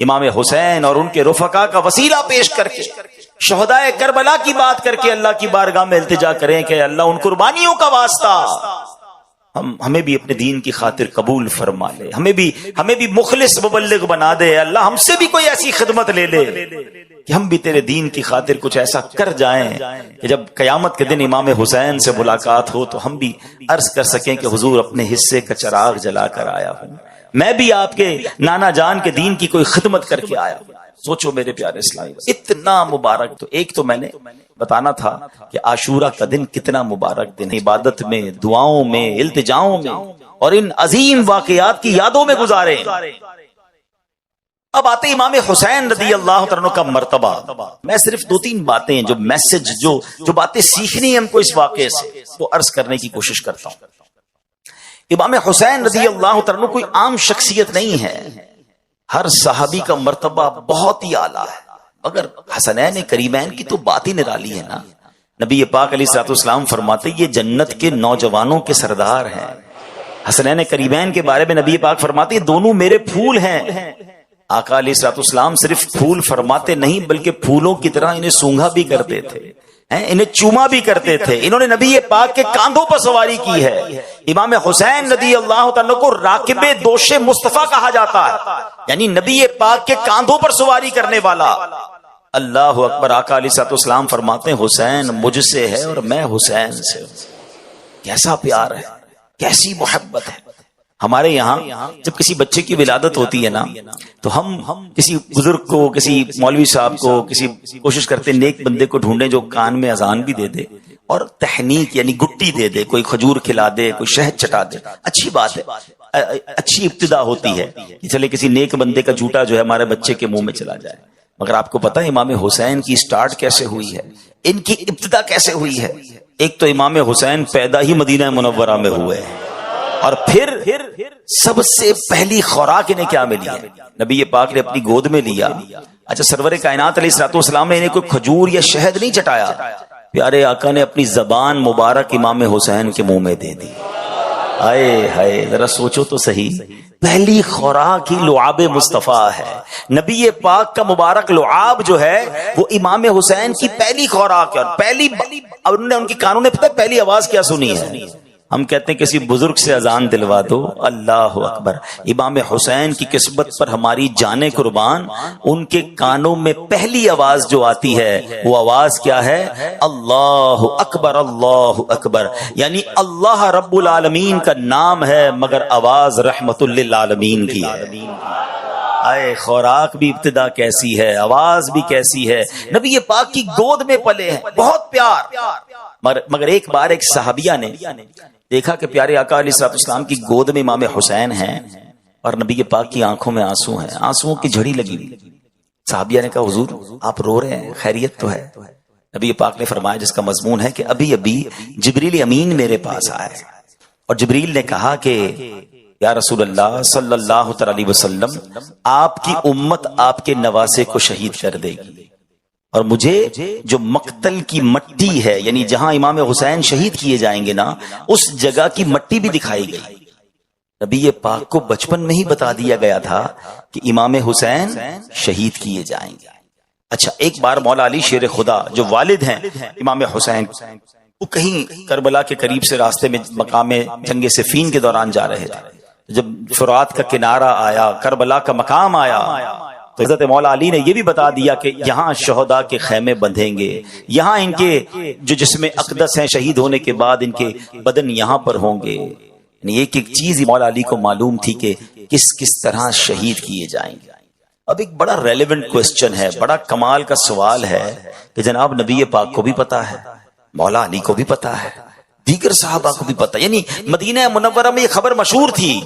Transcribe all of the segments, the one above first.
امام حسین اور ان کے رفقا کا وسیلہ پیش کر کے شہدائے کربلا کی بات کر کے اللہ کی بارگاہ میں التجا کریں کہ اللہ ان قربانیوں کا واسطہ ہمیں بھی اپنے دین کی خاطر قبول فرما لے، ہمیں بھی مخلص مبلغ بنا دے اللہ، ہم سے بھی کوئی ایسی خدمت لے لے کہ ہم بھی تیرے دین کی خاطر کچھ ایسا کر جائیں کہ جب قیامت کے دن امام حسین سے ملاقات ہو تو ہم بھی عرض کر سکیں کہ حضور اپنے حصے کا چراغ جلا کر آیا ہوں، میں بھی آپ کے نانا جان کے دین کی کوئی خدمت کر کے آیا ہوں۔ سوچو میرے پیارے اسلامی، اتنا مبارک، تو ایک تو میں نے بتانا تھا کہ عاشورہ کا دن کتنا مبارک دن، عبادت میں، دعاؤں میں، التجاؤں میں اور ان عظیم واقعات کی یادوں میں گزارے۔ اب آتے امام حسین رضی اللہ عنہ کا مرتبہ، میں صرف 2-3 باتیں جو میسج جو باتیں سیکھنی ہیں ہم کو اس واقعے سے وہ عرض کرنے کی کوشش کرتا ہوں۔ امام حسین رضی اللہ عنہ کوئی عام شخصیت نہیں ہے، ہر صحابی کا مرتبہ بہت ہی اعلیٰ ہے، مگر حسنین کریمین کی تو بات ہی نرالی ہے نا۔ نبی پاک علیہ الصلوۃ والسلام فرماتے یہ جنت کے نوجوانوں کے سردار ہیں۔ حسنین کریمین کے بارے میں نبی پاک فرماتے یہ دونوں میرے پھول ہیں۔ آقا علیہ الصلوۃ والسلام صرف پھول فرماتے نہیں بلکہ پھولوں کی طرح انہیں سونگھا بھی کرتے تھے، انہیں چوما بھی کرتے تھے۔ انہوں نے نبی پاک کے کاندھوں پر سواری کی ہے۔ امام حسین رضی اللہ تعالیٰ کو راکب دوش مصطفیٰ کہا جاتا ہے، یعنی نبی پاک کے کاندھوں پر سواری کرنے والا۔ اللہ اکبر۔ آقا علیہ الصلوۃ والسلام فرماتے ہیں حسین مجھ سے ہے اور میں حسین سے ہوں۔ کیسا پیار ہے، کیسی محبت ہے۔ ہمارے یہاں جب کسی بچے کی ولادت ہوتی ہے نا تو ہم کسی بزرگ کو، کسی مولوی صاحب کو، کسی کوشش کرتے نیک بندے کو ڈھونڈیں جو کان میں اذان بھی دے دے اور تحنیک یعنی گٹی دے دے، کوئی کھجور کھلا دے، کوئی شہد چٹا دے، اچھی بات ہے، اچھی ابتدا ہوتی ہے کہ چلے کسی نیک بندے کا جھوٹا جو ہے ہمارے بچے کے منہ میں چلا جائے۔ مگر آپ کو پتا ہے امام حسین کی سٹارٹ کیسے ہوئی ہے، ان کی ابتدا کیسے ہوئی ہے؟ ایک تو امام حسین پیدا ہی مدینہ منورہ میں ہوئے اور پھر سب سے پہلی خوراک انہیں کیا ملی ہے؟ نبی پاک نے اپنی گود میں لیا۔ اچھا سرور کائنات علیہ الصلوۃ والسلام نے انہیں کوئی کھجور یا شہد نہیں چٹایا، پیارے آقا نے اپنی زبان مبارک امام حسین کے منہ میں دے دی۔ ہائے ہائے، ذرا سوچو تو صحیح، پہلی خوراک ہی لعاب مصطفیٰ ہے۔ نبی پاک کا مبارک لعاب جو ہے وہ امام حسین کی پہلی خوراک ہے، اور انہوں نے ان کے کانوں نے پتہ پہلی آواز کیا سنی ہے؟ ہم کہتے ہیں کسی بزرگ سے اذان دلوا دو، اللہ اکبر۔ امام حسین کی قسمت پر ہماری جانیں قربان، ان کے کانوں میں پہلی آواز جو آتی ہے وہ آواز کیا ہے؟ اللہ اکبر، اللہ اکبر، یعنی اللہ رب العالمین کا نام ہے مگر آواز رحمت للعالمین کی ہے۔ آئے خوراک بھی ابتدا کیسی ہے، آواز بھی کیسی ہے۔ نبی پاک کی گود میں پلے ہیں، بہت پیار۔ مگر ایک بار ایک صحابیہ نے دیکھا کہ پیارے آقا علیہ الصلوۃ والسلام کی گود میں امام حسین ہیں اور نبی پاک کی آنکھوں میں آنسو ہیں، آنسوؤں کی جھڑی لگی ہوئی۔ صحابیہ نے کہا حضور آپ رو رہے ہیں، خیریت تو ہے؟ نبی پاک نے فرمایا جس کا مضمون ہے کہ ابھی جبریل امین میرے پاس آئے اور جبریل نے کہا کہ یا رسول اللہ صلی اللہ علیہ وسلم آپ کی امت آپ کے نواسے کو شہید کر دے گی، اور مجھے جو مقتل کی مٹی ہے یعنی جہاں امام حسین شہید کیے جائیں گے نا اس جگہ کی مٹی بھی دکھائی گئی۔ نبی پاک کو بچپن میں ہی بتا دیا گیا تھا کہ امام حسین شہید کیے جائیں گے۔ اچھا ایک بار مولا علی شیر خدا جو والد ہیں امام حسین، وہ کہیں کربلا کے قریب سے راستے میں مقام جنگ صفین کے دوران جا رہے تھے، جب فرات کا کنارہ آیا، کربلا کا مقام آیا تو حضرت مولا علی نے یہ بھی بتا دیا کہ یہاں شہداء کے خیمے بندھیں گے، یہاں ان کے جو جسم اقدس ہیں شہید ہونے کے بعد ان کے بدن یہاں پر ہوں گے۔ یعنی ایک ایک چیز مولا علی کو معلوم تھی کہ کس طرح شہید کیے جائیں گے۔ اب ایک بڑا ریلیونٹ کوسچن ہے، بڑا کمال کا سوال ہے کہ جناب نبی پاک کو بھی پتا ہے، مولا علی کو بھی پتا ہے، دیگر صحابہ کو بھی پتا ہے، یعنی مدینہ منورہ میں یہ خبر مشہور تھی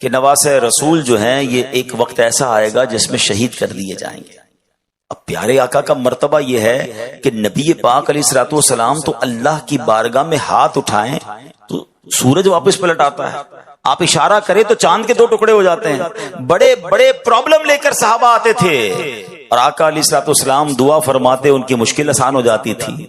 کہ نواسے رسول جو ہیں یہ ایک وقت ایسا آئے گا جس میں شہید کر دیے جائیں گے۔ اب پیارے آقا کا مرتبہ یہ ہے کہ نبی پاک علیہ الصلوۃ والسلام تو اللہ کی بارگاہ میں ہاتھ اٹھائیں تو سورج واپس پلٹ آتا ہے، آپ اشارہ کریں تو چاند کے 2 ٹکڑے ہو جاتے ہیں۔ بڑے بڑے پرابلم لے کر صحابہ آتے تھے، اور آقا علیہ الصلوۃ والسلام دعا فرماتے ان کی مشکل آسان ہو جاتی تھی.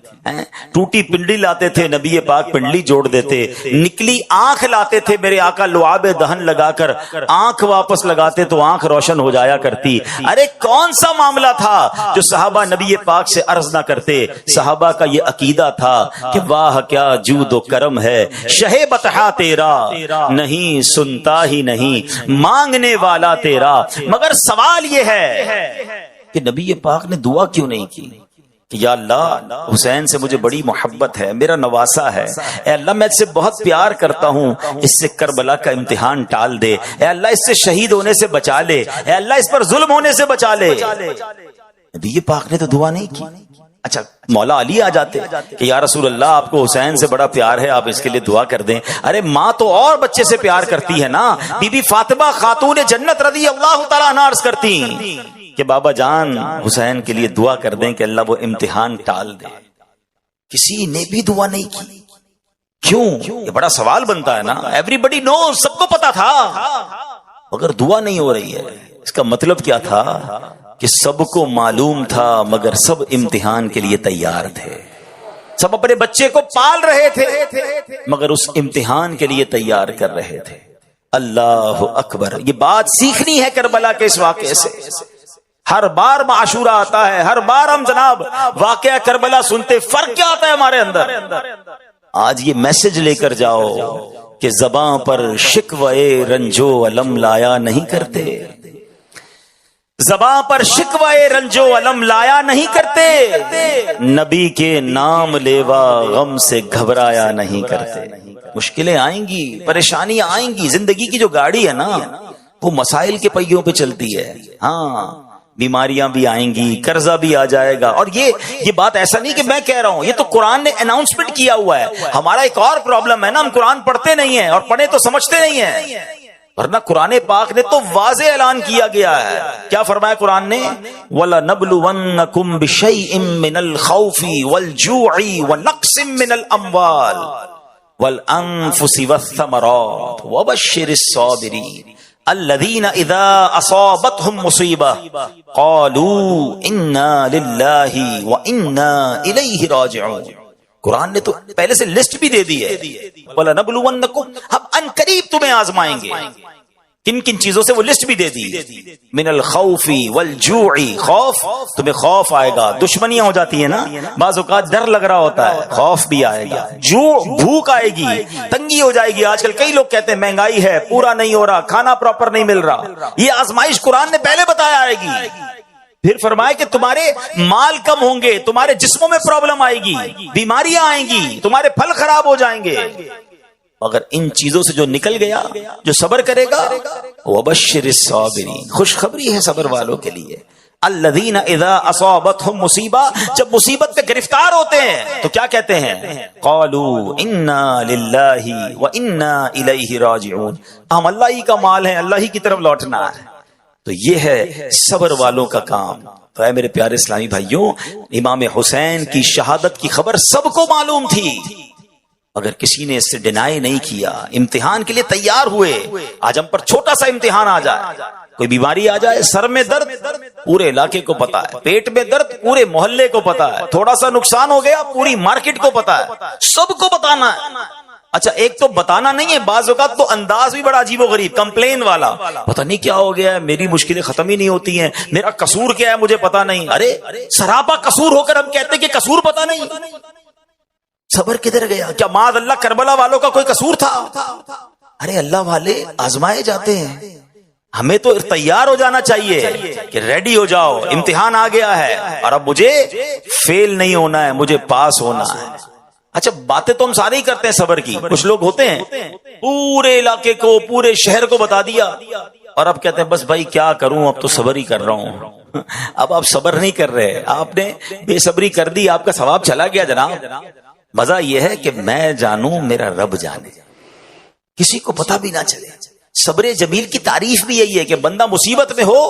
ٹوٹی پنڈلی لاتے تھے نبی پاک پنڈلی جوڑ دیتے, نکلی آنکھ لاتے تھے میرے آقا لعاب دہن لگا کر, آنکھ واپس لگاتے تو آنکھ روشن ہو جایا کرتی. ارے کون سا معاملہ تھا جو صحابہ نبی پاک سے عرض نہ کرتے. صحابہ کا یہ عقیدہ تھا کہ واہ کیا جود و کرم ہے, شہ بطحا تیرا نہیں سنتا ہی نہیں مانگنے والا تیرا. مگر سوال یہ ہے کہ نبی پاک نے دعا کیوں نہیں کی کہ یا اللہ حسین سے مجھے بڑی محبت ہے, میرا نواسا ہے, اے اللہ میں اس سے بہت پیار کرتا ہوں, اس سے کربلا کا امتحان ٹال دے, اے اللہ اس سے شہید ہونے سے بچا لے, اے اللہ اس پر ظلم ہونے سے بچا لے. نبی پاک نے تو دعا نہیں کی. اچھا مولا علی آ جاتے کہ یا رسول اللہ آپ کو حسین سے بڑا پیار ہے, آپ اس کے لیے دعا کر دیں. ارے ماں تو اور بچے سے پیار کرتی ہے نا. بی بی فاطمہ خاتون جنت رضی اللہ تعالیٰ عنہا عرض کرتی کہ بابا جان حسین کے لیے دعا کر دیں کہ اللہ وہ امتحان ٹال دے. کسی نے بھی دعا نہیں کی. کیوں؟ یہ بڑا سوال بنتا ہے نا. ایوری بڈی نوز, سب کو پتا تھا, مگر دعا نہیں ہو رہی ہے. اس کا مطلب کیا تھا کہ سب کو معلوم تھا مگر سب امتحان کے لیے تیار تھے. سب اپنے بچے کو پال رہے تھے مگر اس امتحان کے لیے تیار کر رہے تھے. اللہ اکبر. یہ بات سیکھنی ہے کربلا کے اس واقعے سے. ہر بار عاشورہ آتا ہے, ہر بار ہم جناب واقعہ کربلا سنتے, فرق کیا آتا ہے ہمارے اندر؟ آج یہ میسج لے کر جاؤ کہ زباں پر شکوے رنجو علم لایا نہیں کرتے, زباں پر شکوے رنجو علم لایا نہیں کرتے, نبی کے نام لیوا غم سے گھبرایا نہیں کرتے. مشکلیں آئیں گی, پریشانیاں آئیں گی. زندگی کی جو گاڑی ہے نا وہ مسائل کے پہیوں پہ چلتی ہے. ہاں بیماریاں بھی آئیں گی, قرضہ بھی آ جائے گا. اور یہ بات ایسا نہیں کہ میں کہہ رہا ہوں, یہ تو قرآن نے اناؤنسمنٹ کیا ہوا ہے. ہمارا ایک اور پرابلم ہے نا, ہم قرآن پڑھتے نہیں ہیں, اور پڑھے تو سمجھتے نہیں ہیں. ورنہ قرآن پاک نے تو واضح اعلان کیا گیا ہے. کیا فرمایا قرآن نے؟ وَلَنَبْلُوَنَّكُمْ بِشَيْءٍ مِّنَ الْخَوْفِ وَالْجُوعِ وَنَقْصٍ مِّنَ الْأَمْوَالِ وَالْأَنفُسِ وَالثَّمَرَاتِ وَبَشِّرِ الصَّابِرِينَ الذين اذا اصابتهم مصيبه قالوا انا لله وانا اليه راجعون. قرآن نے تو پہلے سے لسٹ بھی دے دی ہے. وَلَنَبْلُوَنَّكُمْ, ہم ان قریب تمہیں آزمائیں گے. کن کن چیزوں سے وہ لسٹ بھی دے دی. من الخوف والجوع, خوف, تمہیں خوف آئے گا, دشمنیاں ہو جاتی ہیں نا, بعض اوقات ڈر لگ رہا ہوتا ہے, خوف بھی آئے گا. جوع, بھوک آئے گی, تنگی ہو جائے گی. آج کل کئی لوگ کہتے ہیں مہنگائی ہے, پورا نہیں ہو رہا, کھانا پراپر نہیں مل رہا. یہ آزمائش قرآن نے پہلے بتایا آئے گی. پھر فرمائے کہ تمہارے مال کم ہوں گے, تمہارے جسموں میں پرابلم آئے گی, بیماریاں آئیں گی, تمہارے پھل خراب ہو جائیں گے. مگر ان چیزوں سے جو نکل گیا, جو صبر کرے گا, وَبَشِّرِ الصَّابِرِينَ, خوشخبری ہے صبر والوں کے لیے. الذین اذا اصابتهم مصیبہ, جب مصیبت پہ گرفتار ہوتے ہیں تو کیا کہتے ہیں؟ قالوا انا للہ وانا الیہ راجعون, ہم اللہ ہی کا مال ہیں, اللہ ہی کی طرف لوٹنا ہے. تو یہ ہے صبر والوں کا کام. تو اے میرے پیارے اسلامی بھائیوں, امام حسین کی شہادت کی خبر سب کو معلوم تھی, اگر کسی نے اس سے ڈینائی نہیں کیا, امتحان کے لیے تیار ہوئے. آج ہم پر چھوٹا سا امتحان آ جائے, کوئی بیماری آ جائے, سر میں درد پورے علاقے کو پتا ہے, پیٹ میں درد پورے محلے کو پتا ہے, تھوڑا سا نقصان ہو گیا پوری مارکیٹ کو پتا ہے, سب کو بتانا ہے. اچھا ایک تو بتانا نہیں ہے, بعض اوقات تو انداز بھی بڑا عجیب و غریب, کمپلین والا, پتہ نہیں کیا ہو گیا ہے, میری مشکلیں ختم ہی نہیں ہوتی ہیں, میرا قصور کیا ہے مجھے پتا نہیں. ارے سراپا قصور ہو کر ہم کہتے ہیں کہ قصور پتا نہیں. صبر کدھر گیا؟ کیا معاذ اللہ کربلا والوں کا کوئی قصور تھا؟ ارے اللہ والے آزمائے جاتے ہیں, ہمیں تو تیار ہو جانا چاہیے کہ ریڈی ہو جاؤ, امتحان آ گیا ہے اور اب مجھے فیل نہیں ہونا ہے, مجھے پاس ہونا ہے. اچھا باتیں تو ہم سارے ہی کرتے ہیں صبر کی, کچھ لوگ ہوتے ہیں پورے علاقے کو, پورے شہر کو بتا دیا اور اب کہتے ہیں بس بھائی کیا کروں, اب تو صبر ہی کر رہا ہوں. اب آپ صبر نہیں کر رہے, آپ نے بے صبری کر دی, آپ کا ثواب چلا گیا جناب. مزہ یہ ہے کہ میں جانوں میرا رب جانے, کسی کو پتہ بھی نہ چلے. صبر جمیل کی تعریف بھی یہی ہے کہ بندہ مصیبت میں ہو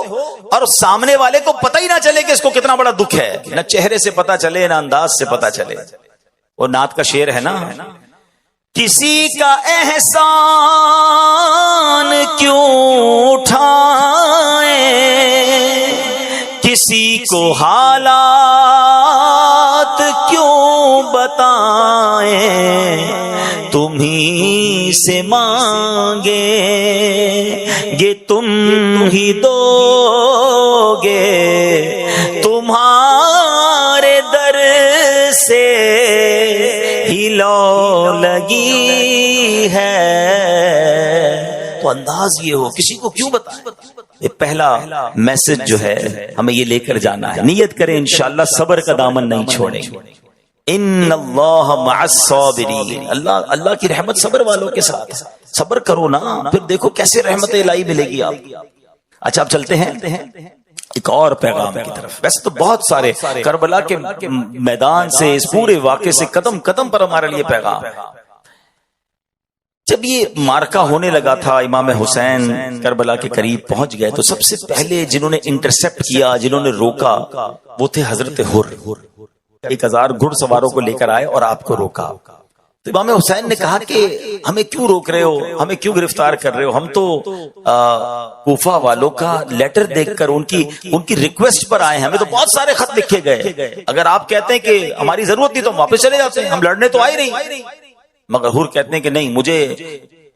اور سامنے والے کو پتہ ہی نہ چلے کہ اس کو کتنا بڑا دکھ ہے, نہ چہرے سے پتہ چلے نہ انداز سے پتہ چلے. وہ نعت کا شعر ہے نا, کسی کا احسان کیوں اٹھائیں, کسی کسی کو حالات کیوں بتائیں، تمہیں سے مانگیں گے تم ہی دو گے، تمہارے در سے ہی لو لگی ہے۔ تو انداز یہ ہو، کسی کو کیوں بتائیں۔ یہ پہلا میسج جو ہے ہمیں یہ لے کر جانا ہے، نیت کریں انشاءاللہ صبر کا دامن نہیں چھوڑیں گے۔ ان اللہ مع الصابرین، اللہ کی رحمت صبر والوں کے ساتھ، صبر کرو نا، پھر دیکھو کیسے رحمت الہی ملے گی آپ۔ اچھا اب چلتے ہیں ایک اور پیغام کی طرف۔ ویسے تو بہت سارے کربلا کے میدان سے، اس پورے واقعے سے قدم قدم پر ہمارے لیے پیغام۔ جب یہ مارکہ ہونے لگا تھا، امام حسین کربلا کے قریب پہنچ گئے، تو سب سے پہلے جنہوں نے انٹرسپٹ کیا، جنہوں نے روکا، وہ تھے حضرت حر۔ 1000 گھڑ سواروں کو لے کر آئے اور آپ کو روکا۔ تو امام حسین نے کہا کہ ہمیں کیوں روک رہے ہو، ہمیں کیوں گرفتار کر رہے ہو؟ ہم تو کوفہ والوں کا لیٹر دیکھ کر ان کی ریکویسٹ پر آئے ہیں، ہمیں تو بہت سارے خط لکھے گئے، اگر آپ کہتے ہیں کہ ہماری ضرورت نہیں تو ہم واپس چلے جاتے ہیں، ہم لڑنے تو آئے نہیں۔ مگر حر کہتے ہیں کہ نہیں، مجھے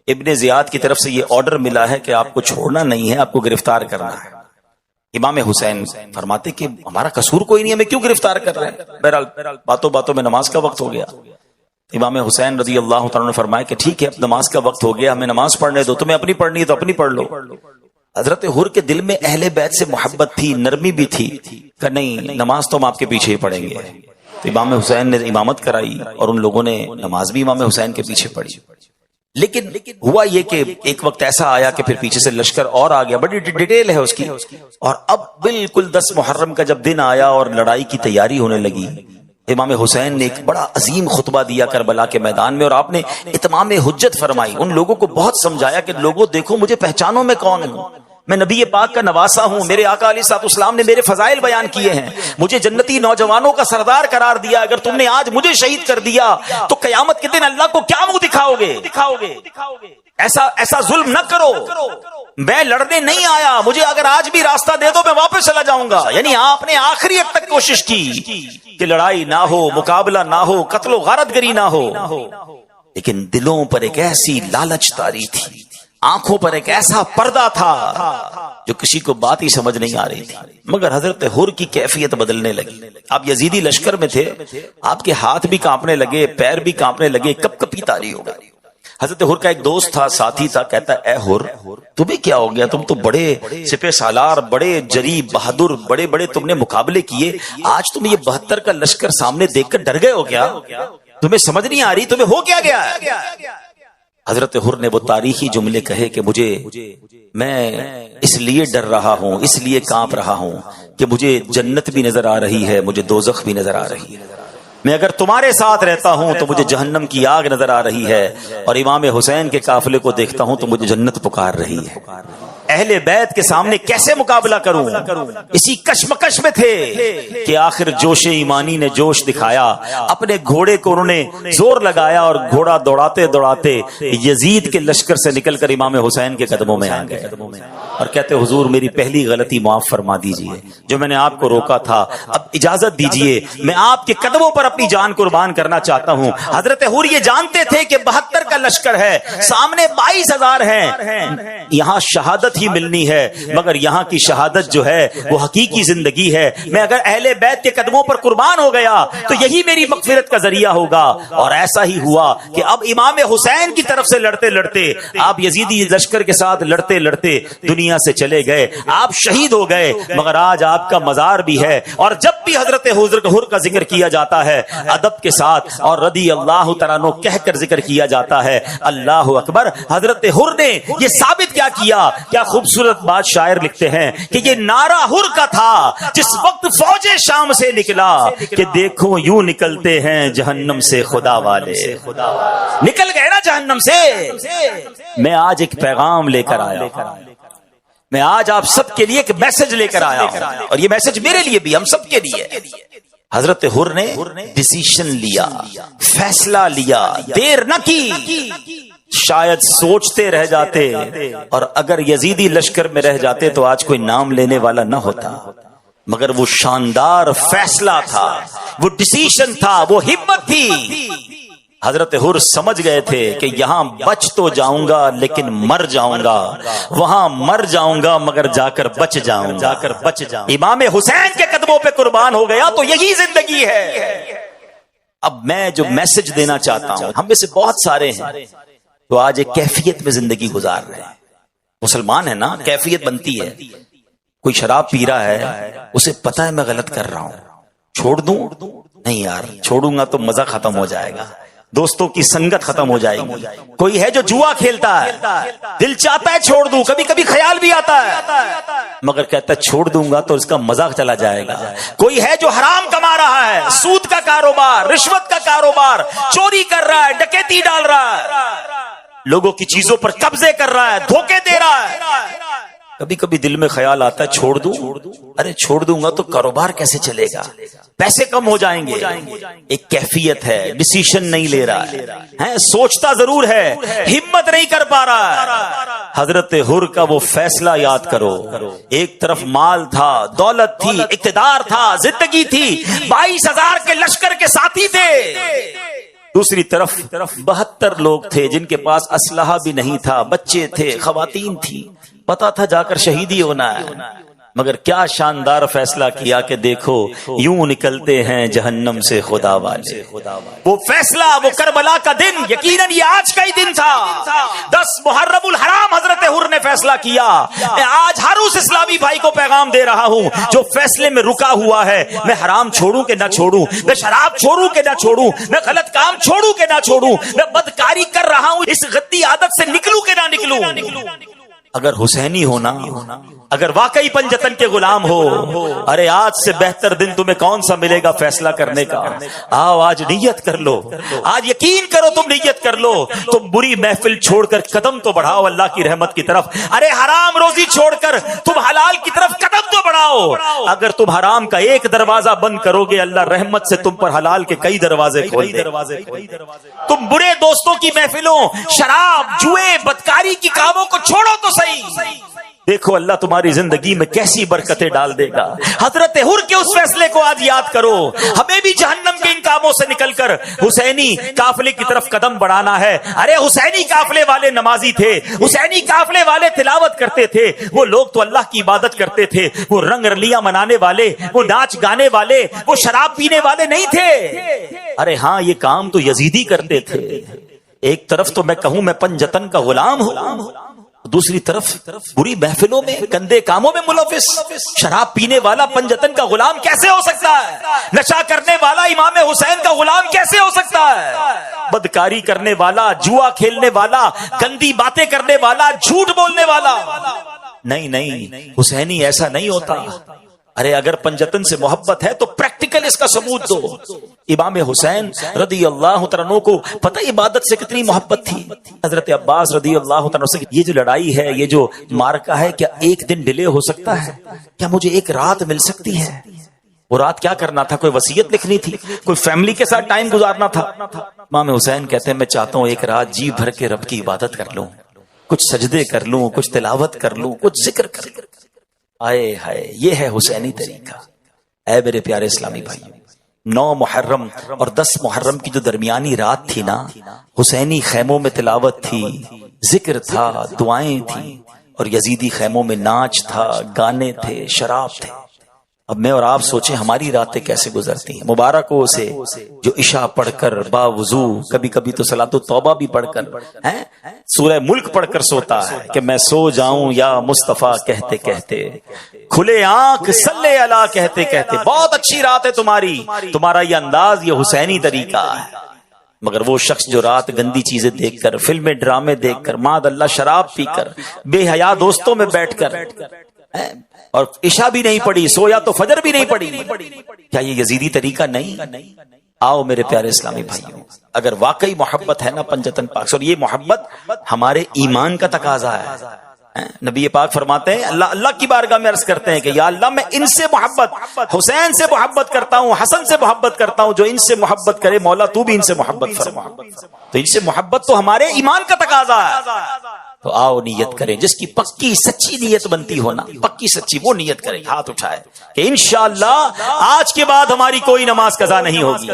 ابن زیاد کی طرف سے یہ آرڈر ملا ہے کہ آپ کو چھوڑنا نہیں ہے، آپ کو گرفتار کرنا ہے۔ امام حسین فرماتے کہ ہمارا قصور کوئی نہیں، ہمیں کیوں گرفتار کر رہے ہیں؟ بہرحال باتوں باتوں میں نماز کا وقت ہو گیا۔ امام حسین رضی اللہ تعالیٰ نے فرمایا کہ ٹھیک ہے، اب نماز کا وقت ہو گیا، ہمیں نماز پڑھنے دو، تمہیں اپنی پڑھنی ہے تو اپنی پڑھ لو۔ حضرت حر کے دل میں اہل بیت سے محبت تھی، نرمی بھی تھی، کہ نہیں نماز تو ہم آپ کے پیچھے ہی پڑھیں گے۔ تو امام حسین نے امامت کرائی اور ان لوگوں نے نماز بھی امام حسین کے پیچھے پڑھی۔ لیکن ہوا یہ کہ ایک وقت ایسا آیا کہ پھر پیچھے سے لشکر اور آ گیا، بڑی ڈیٹیل ہے اس کی۔ اور اب بالکل 10 محرم کا جب دن آیا اور لڑائی کی تیاری ہونے لگی، امام حسین نے ایک بڑا عظیم خطبہ دیا کربلا کے میدان میں، اور آپ نے اتمام حجت فرمائی، ان لوگوں کو بہت سمجھایا کہ لوگوں دیکھو مجھے پہچانو میں کون ہوں، میں نبی پاک کا نواسا ہوں، میرے آقا علیہ الصلوۃ والسلام نے میرے فضائل بیان کیے ہیں، مجھے جنتی نوجوانوں کا سردار قرار دیا، اگر تم نے آج مجھے شہید کر دیا تو قیامت کے دن اللہ کو کیا منہ دکھاؤ گے؟ ایسا ظلم نہ کرو، میں لڑنے نہیں آیا، مجھے اگر آج بھی راستہ دے دو میں واپس چلا جاؤں گا۔ یعنی آپ نے آخری حد تک کوشش کی کہ لڑائی نہ ہو، مقابلہ نہ ہو، قتل و غارت گری نہ ہو، لیکن دلوں پر ایک ایسی لالچ طاری تھی، آنکھوں پر ایک ایسا پردہ تھا جو کسی کو بات ہی سمجھ نہیں آ رہی تھی۔ مگر حضرت حر کی کیفیت بدلنے لگی۔ آپ یزیدی لشکر میں تھے، آپ کے ہاتھ بھی کانپنے لگے، پیر بھی کانپنے لگے، کپ کپی طاری ہو گئی۔ حضرت حر کا ایک دوست تھا، ساتھی تھا، کہتا اے حر تمہیں کیا ہو گیا؟ تم تو بڑے سپہ سالار، بڑے جری بہادر، بڑے بڑے تم نے مقابلے کیے، آج تم یہ 72 کا لشکر سامنے دیکھ کر ڈر گئے ہو کیا؟ تمہیں سمجھ نہیں آ رہی تمہیں ہو کیا گیا؟ حضرت حر نے وہ تاریخی جملے کہے کہ میں اس لیے ڈر رہا ہوں، اس لیے کانپ رہا ہوں کہ مجھے جنت بھی نظر آ رہی ہے، مجھے دوزخ بھی نظر آ رہی ہے، میں اگر تمہارے ساتھ رہتا ہوں تو مجھے جہنم کی آگ نظر آ رہی ہے، اور امام حسین کے قافلے کو دیکھتا ہوں تو مجھے جنت پکار رہی ہے۔ اہل بیت کے سامنے کیسے مقابلہ کروں؟ اسی کشمکش میں تھے کہ آخر جوش ایمانی نے جوش دکھایا، اپنے گھوڑے کو انہوں نے زور لگایا اور گھوڑا دوڑاتے دوڑاتے یزید کے لشکر سے نکل کر امام حسین کے قدموں میں آ گئے اور کہتے حضور میری پہلی غلطی معاف فرما دیجئے، جو میں نے آپ کو روکا تھا، اب اجازت دیجئے میں آپ کے قدموں پر اپنی جان قربان کرنا چاہتا ہوں۔ حضرت حر یہ جانتے تھے کہ 72 کا لشکر ہے، سامنے 22,000 ہیں، یہاں شہادت ہی ملنی ہے، مگر یہاں کی شہادت جو ہے وہ حقیقی زندگی ہے، میں اگر اہل بیت کے قدموں پر قربان ہو گیا تو یہی میری مغفرت کا ذریعہ ہوگا۔ اور ایسا ہی ہوا کہ اب امام حسین کی طرف سے لڑتے لڑتے آپ یزیدی لشکر کے ساتھ لڑتے لڑتے دنیا سے چلے گئے، آپ شہید ہو گئے، مگر آج آپ کا مزار بھی ہے۔ اور جب بھی حضرت حر کا ذکر کیا جاتا ہے ادب کے ساتھ اور رضی اللہ تعالیٰ عنہ کہہ کر ذکر کیا جاتا ہے، اللہ اکبر۔ حضرت حر نے یہ ثابت کیا خوبصورت بات شاعر لکھتے ہیں کہ یہ نعرہ حر کا تھا جس وقت فوج شام سے نکلا کہ دیکھو یوں نکلتے ہیں جہنم سے خدا والے، نکل گئے نا جہنم سے۔ میں آج ایک پیغام لے کر آیا ہوں، میں آج آپ سب کے لیے ایک میسج لے کر آیا ہوں، اور یہ میسج میرے لیے بھی، ہم سب کے لیے۔ حضرت حر نے ڈیسیشن لیا، فیصلہ لیا، دیر نہ کی، شاید سوچتے رہ جاتے، اور اگر یزیدی لشکر میں رہ جاتے تو آج کوئی نام لینے والا نہ ہوتا۔ مگر وہ شاندار فیصلہ تھا، وہ ڈیسیشن تھا، وہ ہمت تھی۔ حضرت حر سمجھ گئے تھے کہ یہاں بچ تو جاؤں گا لیکن مر جاؤں گا، وہاں مر جاؤں گا مگر جا کر بچ جاؤں گا۔ امام حسین کے قدموں پہ قربان ہو گیا تو یہی زندگی ہے۔ اب میں جو میسج دینا چاہتا ہوں، ہم میں سے بہت سارے ہیں تو آج ایک کیفیت میں زندگی گزار رہے ہیں۔ مسلمان ہے نا، کیفیت بنتی ہے۔ کوئی شراب پی رہا ہے، اسے پتا ہے میں غلط کر رہا ہوں، چھوڑ دوں؟ نہیں یار، چھوڑوں گا تو مزہ ختم ہو جائے گا، دوستوں کی سنگت ختم ہو جائے گی۔ کوئی ہے جو جوا کھیلتا ہے، دل چاہتا ہے چھوڑ دوں، کبھی کبھی خیال بھی آتا ہے مگر کہتا ہے چھوڑ دوں گا تو اس کا مزہ چلا جائے گا۔ کوئی ہے جو حرام کما رہا ہے، سود کا کاروبار، رشوت کا کاروبار، چوری کر رہا ہے، ڈکیتی ڈال رہا ہے، لوگوں کی چیزوں پر قبضے کر رہا ہے، دھوکے دے رہا ہے۔ کبھی کبھی دل میں خیال آتا ہے چھوڑ دوں، ارے چھوڑ دوں گا تو کاروبار کیسے چلے گا، پیسے کم ہو جائیں گے۔ ایک کیفیت ہے، ڈیسیشن نہیں لے رہا ہے، سوچتا ضرور ہے، ہمت نہیں کر پا رہا ہے۔ حضرت حر کا وہ فیصلہ یاد کرو، ایک طرف مال تھا، دولت تھی، اقتدار تھا، زندگی تھی، 22,000 کے لشکر کے ساتھی تھے، دوسری طرف 72 لوگ تھے جن کے پاس اسلحہ بھی نہیں تھا، بچے تھے، خواتین تھی، پتا تھا جا کر شہیدی ہونا ہے، مگر کیا شاندار فیصلہ کیا کہ دیکھو یوں نکلتے ہیں جہنم سے خدا والے۔ وہ فیصلہ، وہ کربلا کا دن، یقیناً یہ آج کا ہی دن تھا، 10 محرم الحرام حضرت حر نے فیصلہ کیا۔ میں آج ہر اس اسلامی بھائی کو پیغام دے رہا ہوں جو فیصلے میں رکا ہوا ہے، میں حرام چھوڑوں کہ نہ چھوڑوں، میں شراب چھوڑوں کہ نہ چھوڑوں، میں غلط کام چھوڑوں کہ نہ چھوڑوں، میں بدکاری کر رہا ہوں، اس غدی عادت سے نکلوں کہ نہ نکلوں۔ اگر حسینی ہونا، اگر واقعی پنجتن کے غلام ہو، ارے آج سے بہتر دن تمہیں کون سا ملے گا فیصلہ کرنے کا؟ آؤ آج نیت کر لو، آج یقین کرو، تم نیت کر لو، تم بری محفل چھوڑ کر قدم تو بڑھاؤ اللہ کی رحمت کی طرف، ارے حرام روزی چھوڑ کر تم حلال کی طرف قدم تو بڑھاؤ۔ اگر تم حرام کا ایک دروازہ بند کرو گے، اللہ رحمت سے تم پر حلال کے کئی دروازے کھول دے۔ تم برے دوستوں کی محفلوں، شراب، جوئے، بدکاری کی کاموں کو چھوڑو تو صحیح، دیکھو اللہ تمہاری زندگی میں کیسی برکتیں ڈال دے گا۔ حضرت حر کے اس فیصلے کو آج یاد کرو، ہمیں بھی جہنم کے ان کاموں سے نکل کر حسینی قافلے کی طرف قدم بڑھانا ہے۔ ارے حسینی قافلے والے نمازی تھے، حسینی قافلے والے تلاوت کرتے تھے، وہ لوگ تو اللہ کی عبادت کرتے تھے، وہ رنگ رلیاں منانے والے، وہ ناچ گانے والے، وہ شراب پینے والے نہیں تھے۔ ارے ہاں یہ کام تو یزیدی کرتے تھے۔ ایک طرف تو میں کہوں میں پنجتن کا غلام ہوں، دوسری طرف بری محفلوں میں، گندے کاموں میں ملوث۔ شراب پینے والا پنجتن کا غلام کیسے ہو سکتا ہے؟ نشہ کرنے والا امام حسین کا غلام کیسے ہو سکتا ہے؟ بدکاری کرنے والا، جوا کھیلنے والا، گندی باتیں کرنے والا، جھوٹ بولنے والا، نہیں، حسینی ایسا نہیں ہوتا۔ ارے اگر پنجتن سے محبت ہے تو پریکٹیکل اس کا ثبوت دو۔ امام حسین رضی اللہ عنہ کو پتہ عبادت سے کتنی محبت تھی۔ حضرت عباس رضی اللہ عنہ سے یہ جو لڑائی ہے، یہ جو مارکا ہے، کیا ایک دن ڈیلے ہو سکتا ہے؟ کیا مجھے ایک رات مل سکتی ہے؟ وہ رات کیا کرنا تھا؟ کوئی وصیت لکھنی تھی، کوئی فیملی کے ساتھ ٹائم گزارنا تھا۔ امام حسین کہتے ہیں میں چاہتا ہوں ایک رات جی بھر کے رب کی عبادت کر لوں، کچھ سجدے کر لوں، کچھ تلاوت کر لوں، کچھ ذکر کر لوں۔ آئے ہائے، یہ ہے حسینی طریقہ۔ اے میرے پیارے اسلامی بھائیوں، 9 محرم اور 10 محرم کی جو درمیانی رات تھی نا، حسینی خیموں میں تلاوت تھی، ذکر تھا، دعائیں تھیں، اور یزیدی خیموں میں ناچ تھا، گانے تھے، شراب تھے۔ اب میں اور آپ سوچیں ہماری راتیں کیسے گزرتی ہیں۔ مبارک ہو اسے جو عشاء پڑھ کر باوضو، کبھی کبھی تو صلاۃ التوبہ بھی پڑھ کر، سورہ ملک پڑھ کر سوتا ہے کہ میں سو جاؤں یا مصطفیٰ کہتے کہتے، کھلے آنکھ صلی اللہ کہتے کہتے۔ بہت اچھی رات ہے تمہاری، تمہارا یہ انداز، یہ حسینی طریقہ ہے۔ مگر وہ شخص جو رات گندی چیزیں دیکھ کر، فلمیں ڈرامے دیکھ کر، معاذ اللہ شراب پی کر، بے حیا دوستوں میں بیٹھ کر، اور عشاء بھی نہیں پڑی، سویا تو فجر بھی نہیں پڑی، کیا یہ یزیدی طریقہ نہیں؟ آؤ میرے پیارے اسلامی بھائیوں، اگر واقعی محبت ہے نا پنجتن پاک سے، اور یہ محبت ہمارے ایمان کا تقاضا ہے۔ نبی پاک فرماتے ہیں، اللہ کی بارگاہ میں عرض کرتے ہیں کہ یا اللہ میں ان سے محبت، حسین سے محبت کرتا ہوں، حسن سے محبت کرتا ہوں، جو ان سے محبت کرے مولا تو بھی ان سے محبت فرما۔ تو ان سے محبت تو ہمارے ایمان کا تقاضا ہے۔ تو آؤ نیت کریں، جس کی پکی سچی نیت بنتی ہو نا، پکی سچی، وہ نیت کریں، ہاتھ اٹھائے کہ انشاءاللہ آج کے بعد ہماری کوئی نماز قضا نہیں ہوگی۔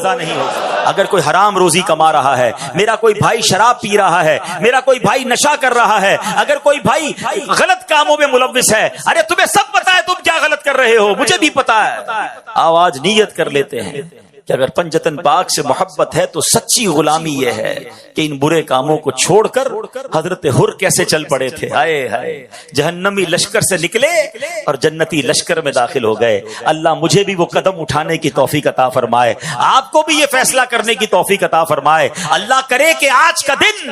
اگر کوئی حرام روزی کما رہا ہے، میرا کوئی بھائی شراب پی رہا ہے، میرا کوئی بھائی نشہ کر رہا ہے، اگر کوئی بھائی غلط کاموں میں ملوث ہے، ارے تمہیں سب پتا ہے تم کیا غلط کر رہے ہو، مجھے بھی پتا ہے، آؤ آج نیت کر لیتے ہیں کہ اگر پنجتن پاک سے محبت ہے تو سچی غلامی یہ ہے کہ ان برے کاموں کو چھوڑ کر حضرت حر کیسے چل پڑے تھے، ہائے ہائے، جہنمی لشکر سے نکلے اور جنتی لشکر میں داخل ہو گئے۔ اللہ مجھے بھی وہ قدم اٹھانے کی توفیق عطا فرمائے، آپ کو بھی یہ فیصلہ کرنے کی توفیق عطا فرمائے۔ اللہ کرے کہ آج کا دن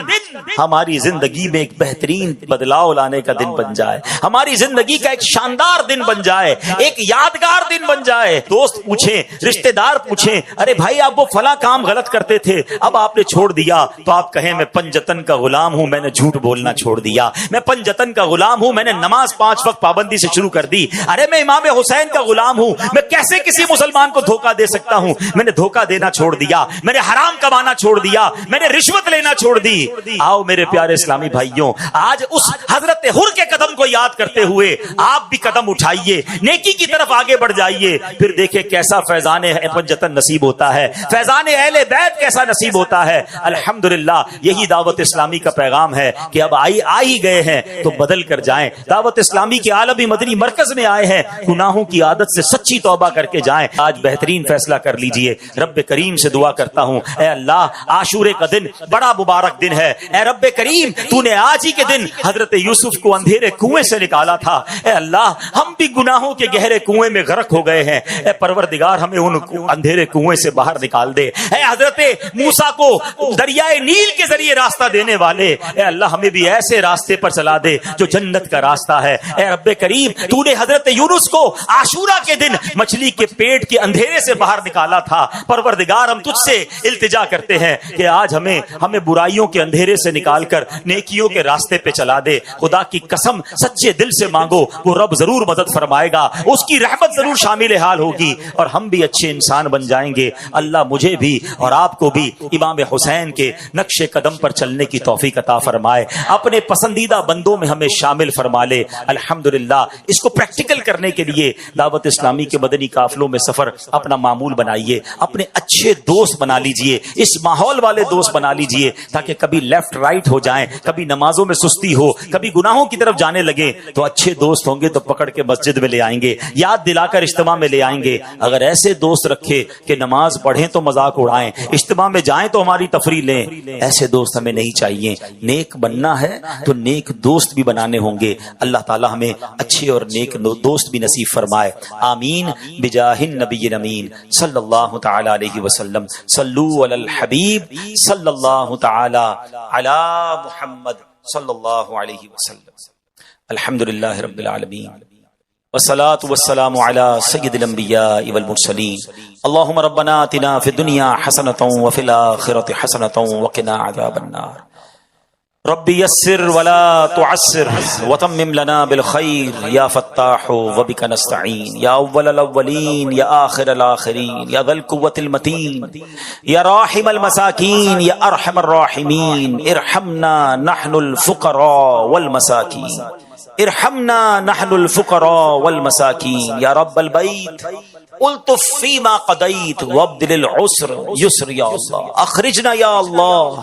ہماری زندگی میں ایک بہترین بدلاؤ لانے کا دن بن جائے، ہماری زندگی کا ایک شاندار دن بن جائے، ایک یادگار دن بن جائے۔ دوست پوچھیں، رشتہ دار پوچھیں، ارے بھائی آپ وہ فلاں کام غلط کرتے تھے، اب آپ نے چھوڑ دیا، تو آپ کہیں میں پنجتن کا غلام ہوں، میں نے جھوٹ بولنا چھوڑ دیا، میں پنجتن کا غلام ہوں، میں نے نماز 5 وقت پابندی سے شروع کر دی، ارے میں امام حسین کا غلام ہوں، میں کیسے کسی مسلمان کو دھوکہ دے سکتا ہوں، میں نے دھوکہ دینا چھوڑ دیا، میں نے حرام کمانا چھوڑ دیا، میں نے رشوت لینا چھوڑ دی۔ آؤ میرے پیارے اسلامی بھائیوں، آج اس حضرت حر کے قدم کو یاد کرتے ہوئے آپ بھی قدم اٹھائیے، نیکی کی طرف آگے بڑھ جائیے، پھر دیکھیں کیسا فیضان پنجتن نصیب ہوتا ہے، فیضان اہل بیت کیسا نصیب ہوتا ہے۔ الحمدللہ یہی دعوت اسلامی کا پیغام ہے کہ اب آ ہی گئے ہیں تو بدل کر جائیں۔ دعوت اسلامی کے عالمی مدنی مرکز میں آئے ہیں، گناہوں کی عادت سے سچی توبہ کر کے جائیں۔ آج بہترین فیصلہ کر لیجئے۔ رب کریم سے دعا کرتا ہوں، اے اللہ عاشورے کا دن بڑا مبارک دن ہے، اے رب کریم تو نے آج ہی کے دن حضرت یوسف کو اندھیرے کنویں سے نکالا تھا، اے اللہ ہم بھی گناہوں کے گہرے کنویں میں غرق ہو گئے ہیں، اے پروردگار ہمیں ان اندھیرے کنویں سے باہر نکال دے۔ اے حضرت موسیٰ کو دریائے نیل کے ذریعے راستہ دینے والے، اے اللہ ہمیں بھی ایسے راستے پر چلا دے جو جنت کا راستہ ہے۔ اے رب کریم تو نے حضرت یونس کو عاشورہ کے دن مچھلی کے پیٹ کے اندھیرے سے باہر نکالا تھا، پروردگار ہم تجھ سے التجا کرتے ہیں کہ آج ہمیں برائیوں کے اندھیرے سے نکال کر نیکیوں کے راستے پہ چلا دے۔ خدا کی قسم سچے دل سے مانگو، وہ رب ضرور مدد فرمائے گا، اس کی رحمت ضرور شامل حال ہوگی اور ہم بھی اچھے انسان بن جائیں گے۔ اللہ مجھے بھی اور آپ کو بھی امام حسین کے نقش قدم پر چلنے کی توفیق عطا فرمائے، اپنے پسندیدہ بندوں میں ہمیں شامل فرما لے۔ الحمدللہ اس کو پریکٹیکل کرنے کے لیے دعوت اسلامی کے مدنی قافلوں میں سفر اپنا معمول بنائیے، اپنے اچھے دوست بنا لیجئے، اس ماحول والے دوست بنا لیجئے تاکہ کبھی لیفٹ رائٹ ہو جائیں، کبھی نمازوں میں سستی ہو، کبھی گناہوں کی طرف جانے لگے تو اچھے دوست ہوں گے تو پکڑ کے مسجد میں لے آئیں گے، یاد دلا کر اجتماع میں لے آئیں گے۔ اگر ایسے دوست رکھے کہ نماز پڑھیں تو مذاق اڑائیں، اجتماع میں جائیں تو ہماری تفریح لیں، ایسے دوست ہمیں نہیں چاہیے۔ نیک بننا ہے تو نیک دوست بھی بنانے ہوں گے۔ اللہ تعالی ہمیں اچھے اور نیک دوست بھی نصیب فرمائے، آمین بجاہ النبی الامین صلی اللہ تعالی علیہ وسلم۔ صلو علی الحبیب صلی اللہ تعالی علی محمد صلی اللہ علیہ وسلم۔ الحمدللہ رب العالمین والصلاة والسلام على سید الانبیاء والمرسلین۔ اللہم ربنا آتنا فی الدنیا حسنۃ وفی الآخرۃ حسنۃ وقنا عذاب النار۔ رب یسر ولا تعسر وتمم لنا بالخیر یا فتاح وبک نستعین یا اول الاولین یا آخر الاخرین یا ذی القوة المتین یا راحم المساکین یا ارحم الراحمین۔ ارحمنا نحن الفقراء والمساکین، ارحمنا نحن الفقراء والمساکین یا رب البیت الطف فیما قضیت وابدل العسر یسر یا اللہ، اخرجنا یا اللہ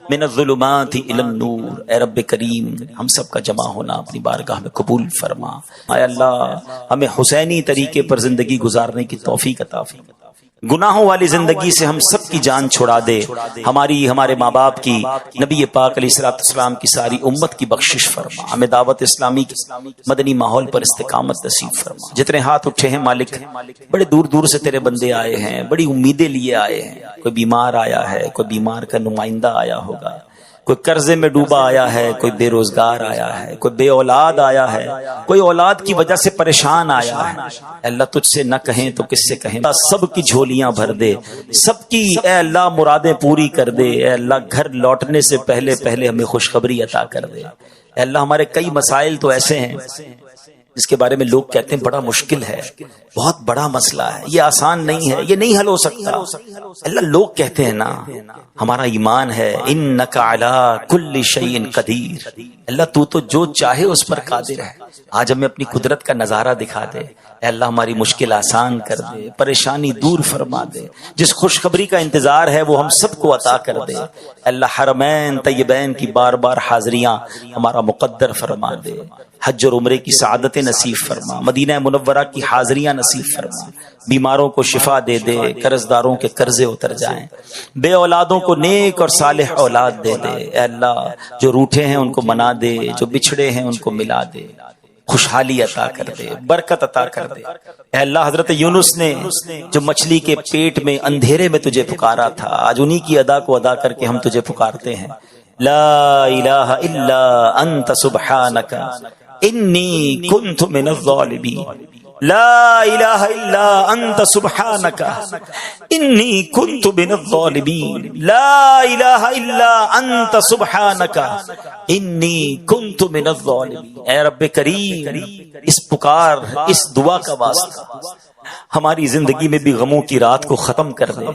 من الظلمات الی النور۔ اے رب کریم ہم سب کا جمع ہونا اپنی بارگاہ میں قبول فرما۔ اے اللہ ہمیں حسینی طریقے پر زندگی گزارنے کی توفیق عطا فرما، گناہوں والی زندگی سے ہم سب کی جان چھڑا دے، ہمارے ماں باپ کی، نبی پاک علیہ الصلوۃ والسلام کی ساری امت کی بخشش فرما۔ ہمیں دعوت اسلامی کے مدنی ماحول پر استقامت نصیب فرما۔ جتنے ہاتھ اٹھے ہیں مالک، بڑے دور دور سے تیرے بندے آئے ہیں، بڑی امیدیں لیے آئے ہیں، کوئی بیمار آیا ہے، کوئی بیمار کا نمائندہ آیا ہوگا، کوئی قرضے میں ڈوبا آیا ہے، کوئی بے روزگار آیا ہے، کوئی بے اولاد آیا ہے، کوئی اولاد کی وجہ سے پریشان آیا ہے۔ اللہ تجھ سے نہ کہیں تو کس سے کہیں، سب کی جھولیاں بھر دے، سب کی اے اللہ مرادیں پوری کر دے۔ اے اللہ گھر لوٹنے سے پہلے ہمیں خوشخبری عطا کر دے۔ اے اللہ ہمارے کئی مسائل تو ایسے ہیں جس کے بارے میں لوگ کہتے ہیں بڑا مشکل ہے، بہت بڑا مسئلہ ہے، یہ آسان نہیں ہے، یہ نہیں حل ہو سکتا۔ اللہ لوگ کہتے ہیں نا، ہمارا ایمان ہے انک علی کل شیء قدیر، اللہ تو جو چاہے اس پر قادر ہے۔ آج ہمیں اپنی قدرت کا نظارہ دکھا دے، اے اللہ ہماری مشکل آسان کر دے، پریشانی دور فرما دے، جس خوشخبری کا انتظار ہے وہ ہم سب کو عطا کر دے۔ اللہ حرمین طیبین کی بار بار حاضریاں ہمارا مقدر فرما دے، حج اور عمرے کی سعادت نصیب فرما، مدینہ منورہ کی حاضریاں نصیب فرما، بیماروں کو شفا دے دے، قرض داروں کے قرضے اتر جائیں، بے اولادوں کو نیک اور صالح اولاد دے دے، اے اللہ جو روٹھے ہیں ان کو منا دے، جو بچھڑے ہیں ان کو ملا دے، خوشحالی عطا کر دے، برکت عطا کر دے۔ اے اللہ حضرت یونس نے جو مچھلی کے پیٹ میں اندھیرے میں تجھے پکارا تھا، آج انہی کی ادا کو ادا کر کے ہم تجھے پکارتے ہیں، لا الہ الا انت سبحانک انی کنت من الظالمین، لا الہ الا انت سبحانک انی کنت من الظالمین، لا الہ الا انت سبحانک انی کنت من الظالمین۔ اے رب کریم، اس پکار، اس دعا کا واسطہ ہماری زندگی میں بھی غموں کی رات کو ختم کر دے،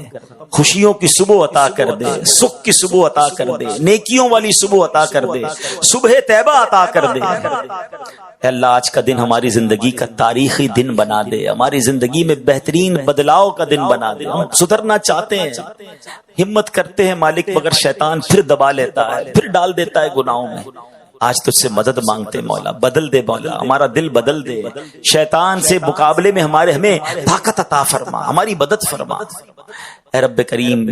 خوشیوں کی صبح عطا کر دے، سکھ کی صبح عطا کر دے، نیکیوں والی صبح عطا کر دے، صبح طیبہ عطا کر دے۔ اے اللہ آج کا دن ہماری زندگی کا تاریخی دن بنا دے، ہماری زندگی میں بہترین بدلاؤ کا دن بنا دے۔ ہم سدھرنا چاہتے ہیں، ہمت کرتے ہیں مالک، مگر شیطان پھر دبا لیتا ہے، پھر ڈال دیتا ہے گناہوں میں۔ آج تجھ سے مدد مانگتے مولا، بدل دے مولا، ہمارا دل بدل دے، شیطان سے مقابلے میں ہمیں طاقت عطا فرما، ہماری مدد فرما۔ اے رب کریم،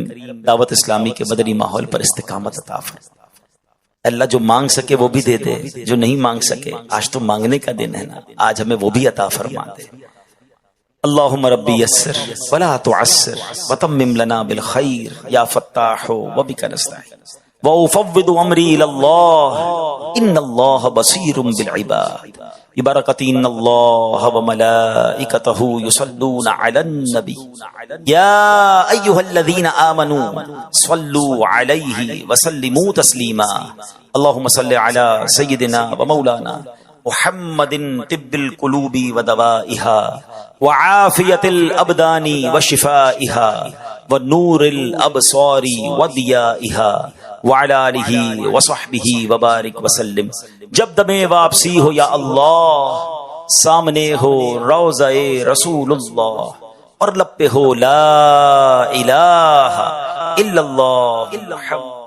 دعوت اسلامی کے مدنی ماحول پر استقامت عطا فرما۔ اللہ جو مانگ سکے وہ بھی دے دے، جو نہیں مانگ سکے آج تو مانگنے کا دن ہے نا، آج ہمیں وہ بھی عطا فرما دے۔ اللہم ربی یسر ولا تعسر وتمم لنا بالخیر یا فتاح وبک نستعین وافوض امری الی اللہ ان اللہ بصیر بالعباد ببرکۃ ان اللہ وملائکتہ یصلون علی النبی یا ایھا الذین آمنوا صلوا علیہ وسلموا تسلیما اللہم صل علی سیدنا ومولانا محمد طب القلوب ودوائها وعافیت الابدان وشفائها ونور الابصار وضیائها وعلى آلہ وصحبہ وبارک وسلم۔ جب دم واپسی ہو یا اللہ، سامنے ہو روضہ رسول اللہ، اور لب پہ ہو لا الہ الا اللہ۔